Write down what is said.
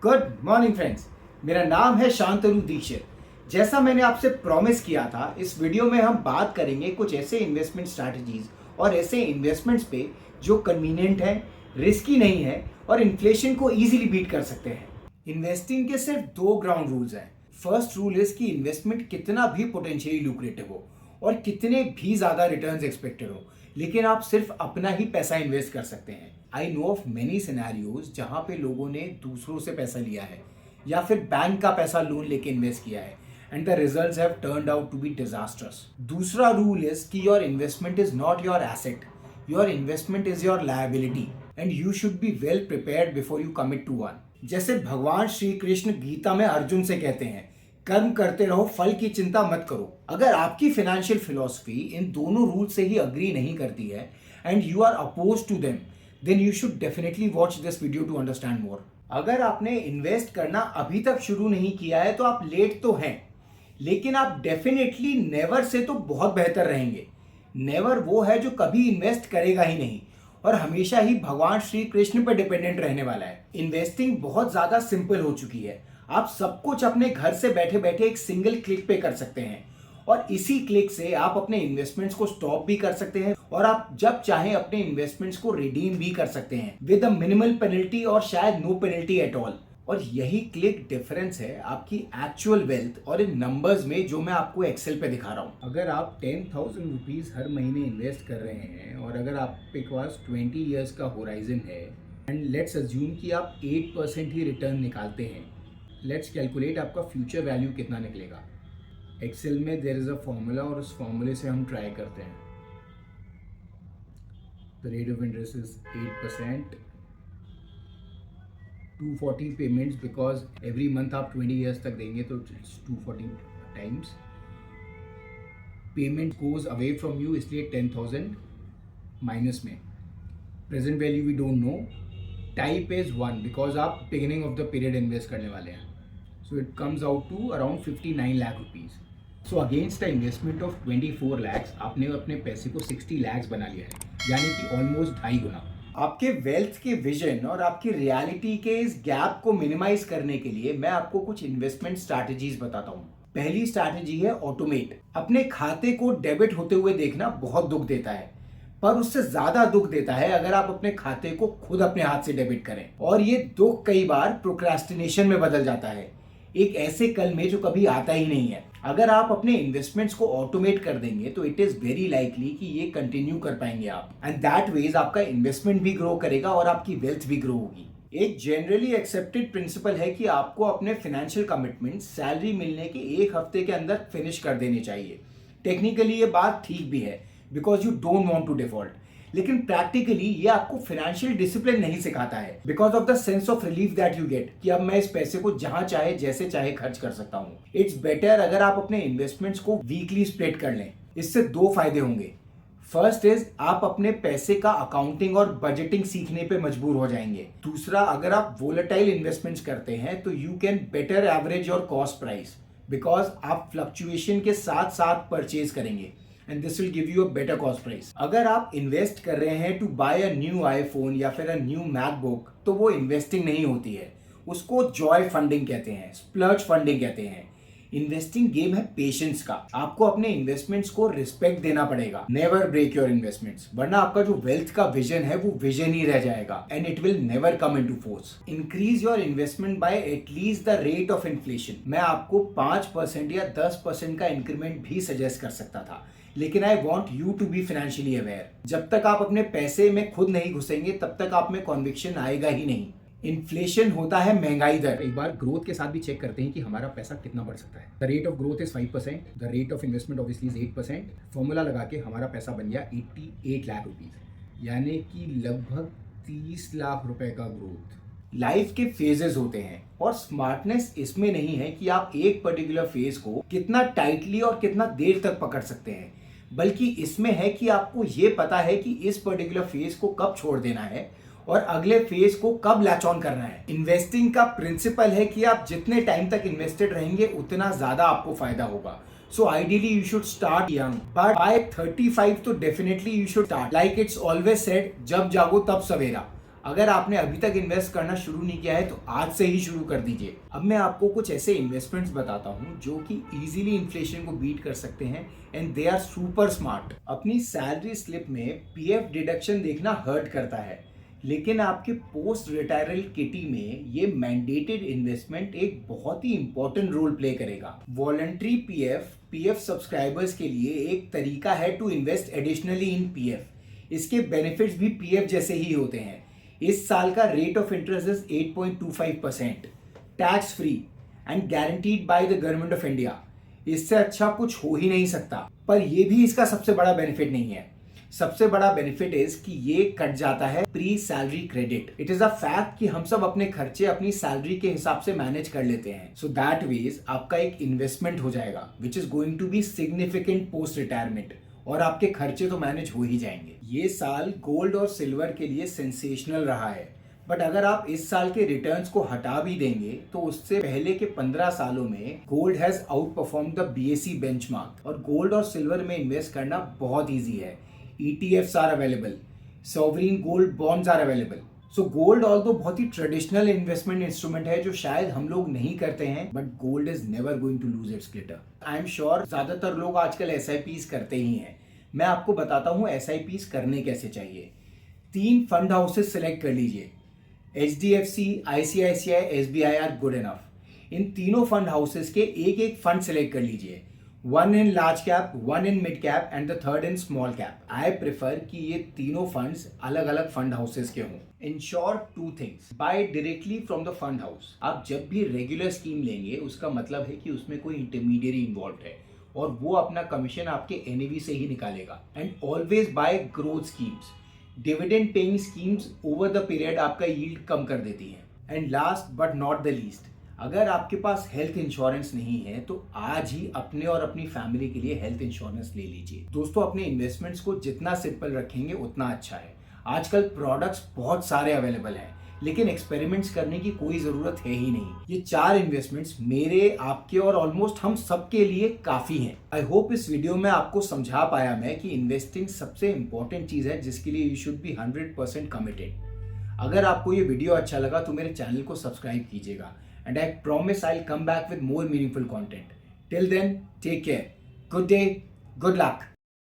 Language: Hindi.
Good morning friends. मेरा नाम है शांतनु दीक्षित। जैसा मैंने आपसे प्रॉमिस किया था, इस वीडियो में हम बात करेंगे कुछ ऐसे इन्वेस्टमेंट स्ट्रैटेजीज और ऐसे इन्वेस्टमेंट्स पे जो कन्वीनियंट है, रिस्की नहीं है और इन्फ्लेशन को इजीली बीट कर सकते हैं। इन्वेस्टिंग के सिर्फ दो ग्राउंड रूल्स हैं। फर्स्ट रूल इज कि इन्वेस्टमेंट कितना भी पोटेंशियली लुक्रेटिव हो और कितने भी ज्यादा रिटर्न्स एक्सपेक्टेड हो, लेकिन आप सिर्फ अपना ही पैसा इन्वेस्ट कर सकते हैं। I know of many scenarios जहां पे लोगों ने दूसरों से पैसा लिया है या फिर बैंक का पैसा लोन लेके इन्वेस्ट किया है and the results have turned out to be disasters. दूसरा रूल इज कि your investment is not your asset, your investment is your liability and you should be well prepared before you commit to one. जैसे भगवान श्री कृष्ण गीता में अर्जुन से कहते हैं, कर्म करते रहो, फल की चिंता मत करो। अगर आपकी फाइनेंशियल फिलॉसफी इन दोनों रूल से ही अग्री नहीं करती है and you are oppose to them, then you should definitely watch this video to understand more. अगर आपने इन्वेस्ट करना अभी तक शुरू नहीं किया है तो आप लेट तो हैं, लेकिन आप डेफिनेटली नेवर से तो बहुत बेहतर रहेंगे। नेवर वो है जो कभी इन्वेस्ट करेगा ही नहीं और हमेशा ही भगवान श्री कृष्ण पर डिपेंडेंट रहने वाला है। इन्वेस्टिंग बहुत ज्यादा सिंपल हो चुकी है। आप सब कुछ अपने घर से बैठे बैठे एक सिंगल क्लिक पे कर सकते हैं और इसी क्लिक से आप अपने इन्वेस्टमेंट्स को स्टॉप भी कर सकते हैं और आप जब चाहें अपने इन्वेस्टमेंट्स को रिडीम भी कर सकते हैं विद अ मिनिमल पेनल्टी और शायद नो पेनल्टी एट ऑल। और यही क्लिक डिफरेंस है आपकी एक्चुअल वेल्थ और इन नंबर्स में जो मैं आपको एक्सेल पे दिखा रहा हूँ। अगर आप 10,000 रुपीज हर महीने इन्वेस्ट कर रहे हैं और अगर आपके पास 20 ईयर्स का होराइजन है एंड लेट्स अज्यूम कि आप 8% ही रिटर्न निकालते हैं, लेट्स कैलकुलेट आपका फ्यूचर वैल्यू कितना निकलेगा। एक्सेल में देयर इज अ फॉर्मूला और उस फॉर्मूले से हम ट्राई करते हैं। The rate of interest is 8%, 240 payments because every month आप 20 ईयर्स तक देंगे तो 240 times payment goes away from you, इसलिए 10,000 माइनस में। Present value we don't know, type is 1 because आप beginning of the period invest करने वाले हैं। So it comes out to around 59 lakh rupees. So against the investment of 24 lakhs आपने अपने पैसे को 60 लैक्स बना लिया है, यानी कि ऑलमोस्ट 2.5 गुना। आपके वेल्थ के विजन और आपकी रियलिटी के इस गैप को मिनिमाइज करने के लिए मैं आपको कुछ इन्वेस्टमेंट स्ट्रैटेजीज बताता हूँ। पहली स्ट्रैटेजी है ऑटोमेट। अपने खाते को डेबिट होते हुए देखना बहुत दुख देता है, पर उससे ज्यादा दुख देता है अगर आप अपने खाते को खुद अपने हाथ से डेबिट करें और ये दुख कई बार प्रोक्रेस्टिनेशन में बदल जाता है, एक ऐसे कल में जो कभी आता ही नहीं है। अगर आप अपने इन्वेस्टमेंट्स को ऑटोमेट कर देंगे तो इट इज वेरी लाइकली कि ये कंटिन्यू कर पाएंगे आप एंड दैट वेज आपका इन्वेस्टमेंट भी ग्रो करेगा और आपकी वेल्थ भी ग्रो होगी। एक जनरली एक्सेप्टेड प्रिंसिपल है कि आपको अपने फाइनेंशियल कमिटमेंट सैलरी मिलने के 1 हफ्ते के अंदर फिनिश कर देने चाहिए। टेक्निकली ये बात ठीक भी है because you don't want to default, लेकिन प्रैक्टिकली ये आपको फाइनेंशियल डिसिप्लिन नहीं सिखाता है because of the sense of relief that you get कि अब मैं इस पैसे को जहां चाहे जैसे चाहे खर्च कर सकता हूं। इट्स बेटर अगर आप अपने इन्वेस्टमेंट्स को वीकली स्प्लिट कर लें। इससे 2 फायदे होंगे। फर्स्ट इज आप अपने पैसे का अकाउंटिंग और बजटिंग सीखने पे मजबूर हो जाएंगे। दूसरा, अगर आप वोलेटाइल इन्वेस्टमेंट्स करते हैं तो you can better average your cost price because आप फ्लक्चुएशन के साथ साथ परचेज करेंगे and this will give you a better cost price. अगर आप इन्वेस्ट कर रहे हैं to buy a new iPhone या फिर अ न्यू मैकबुक तो वो इन्वेस्टिंग नहीं होती है, उसको जॉय फंडिंग कहते हैं, स्प्लर्ज फंडिंग कहते हैं। इन्वेस्टिंग गेम है पेशेंस का। आपको अपने इन्वेस्टमेंट्स को रिस्पेक्ट देना पड़ेगा। नेवर ब्रेक योर इन्वेस्टमेंट्स, वरना आपका जो वेल्थ का विजन है वो विजन ही रह जाएगा and it will never come into force. Increase your investment by at least the rate of inflation. मैं आपको 5% या 10% का इंक्रीमेंट भी सजेस्ट कर सकता था, लेकिन I want you to be financially aware. जब तक आप अपने पैसे में खुद नहीं घुसेंगे तब तक आप में कॉन्विक्शन आएगा ही नहीं। इन्फ्लेशन होता है महंगाई दर। एक बार ग्रोथ के साथ भी चेक करते हैं कि हमारा पैसा कितना बढ़ सकता है। The rate of growth is 5%, the rate of investment obviously is 8%। Formula लगा के हमारा पैसा बन गया 88 लाख रुपीज, यानी कि लगभग 30 लाख रुपए का ग्रोथ। लाइफ के फेजेस होते हैं और स्मार्टनेस इसमें नहीं है कि आप एक पर्टिकुलर फेज को कितना टाइटली और कितना देर तक पकड़ सकते हैं, बल्कि इसमें है कि आपको ये पता है कि इस पर्टिकुलर फेज को कब छोड़ देना है और अगले फेज को कब लैच ऑन करना है। इन्वेस्टिंग का प्रिंसिपल है कि आप जितने टाइम तक इन्वेस्टेड रहेंगे उतना ज्यादा आपको फायदा होगा। So ideally you should start young, but by 35 तो definitely you should start. Like it's always said, जब जागो तब सवेरा। अगर आपने अभी तक इन्वेस्ट करना शुरू नहीं किया है तो आज से ही शुरू कर दीजिए। अब मैं आपको कुछ ऐसे इन्वेस्टमेंट्स बताता हूँ जो कि इजीली इन्फ्लेशन को बीट कर सकते हैं and they are super smart. अपनी सैलरी स्लिप में पीएफ डिडक्शन देखना हर्ट करता है, लेकिन आपके पोस्ट रिटायरल किटी में ये मैंडेटेड इन्वेस्टमेंट एक बहुत ही इंपॉर्टेंट रोल प्ले करेगा। वॉलंटरी पीएफ सब्सक्राइबर्स के लिए एक तरीका है to invest additionally in PF. इसके बेनिफिट्स भी पीएफ जैसे ही होते हैं। इस साल का rate of interest is 8.25%, tax free and guaranteed by the government of India. इससे अच्छा कुछ हो ही नहीं सकता। पर यह भी इसका सबसे बड़ा बेनिफिट नहीं है। सबसे बड़ा बेनिफिट इज कि ये कट जाता है pre salary credit. It is a fact कि हम सब अपने खर्चे अपनी सैलरी के हिसाब से मैनेज कर लेते हैं। सो दैट वेज आपका एक इन्वेस्टमेंट हो जाएगा which is going to be significant post retirement, और आपके खर्चे तो मैनेज हो ही जाएंगे। ये साल गोल्ड और सिल्वर के लिए सेंसेशनल रहा है, बट अगर आप इस साल के रिटर्न्स को हटा भी देंगे तो उससे पहले के 15 सालों में gold has outperform the BSE benchmark. और गोल्ड और सिल्वर में इन्वेस्ट करना बहुत ईजी है। ETFs are available, sovereign gold bonds are available. So gold although बहुत ही ट्रेडिशनल इन्वेस्टमेंट इंस्ट्रूमेंट है जो शायद हम लोग नहीं करते हैं, but gold is never going to lose its glitter. I am sure ज्यादातर लोग आजकल SIPs करते ही हैं। मैं आपको बताता हूँ SIPs करने कैसे चाहिए। 3 फंड हाउसेस सेलेक्ट कर लीजिए। HDFC, ICICI, SBI are good enough. इन तीनों फंड हाउसेस के एक एक फंड सेलेक्ट कर लीजिए। 1 in large cap, 1 in mid cap and the third in small cap. I prefer कि ये तीनों फंड्स अलग अलग फंड हाउसेस के हों। Ensure 2 things. Buy directly from the fund house. आप जब भी रेगुलर स्कीम लेंगे उसका मतलब है कि उसमें कोई इंटरमीडियरी इन्वॉल्व है और वो अपना कमीशन आपके NAV से ही निकालेगा। And always bye growth schemes. Dividend paying schemes over the period आपका यील्ड कम कर देती है। And last but not the least, अगर आपके पास हेल्थ इंश्योरेंस नहीं है तो आज ही अपने और अपनी फैमिली के लिए हेल्थ इंश्योरेंस ले लीजिए। दोस्तों, अपने इन्वेस्टमेंट्स को जितना सिंपल रखेंगे उतना अच्छा है। आजकल प्रोडक्ट्स बहुत सारे अवेलेबल हैं, लेकिन एक्सपेरिमेंट्स करने की कोई जरूरत है ही नहीं। ये 4 इन्वेस्टमेंट्स मेरे, आपके और ऑलमोस्ट हम सबके लिए काफी हैं। आई होप इस वीडियो में आपको समझा पाया मैं कि इन्वेस्टिंग सबसे इंपॉर्टेंट चीज है जिसके लिए यू शुड बी 100% कमिटेड। अगर आपको ये वीडियो अच्छा लगा तो मेरे चैनल को सब्सक्राइब कीजिएगा। And I promise I'll come back with more meaningful content. Till then, take care. Good day, good luck.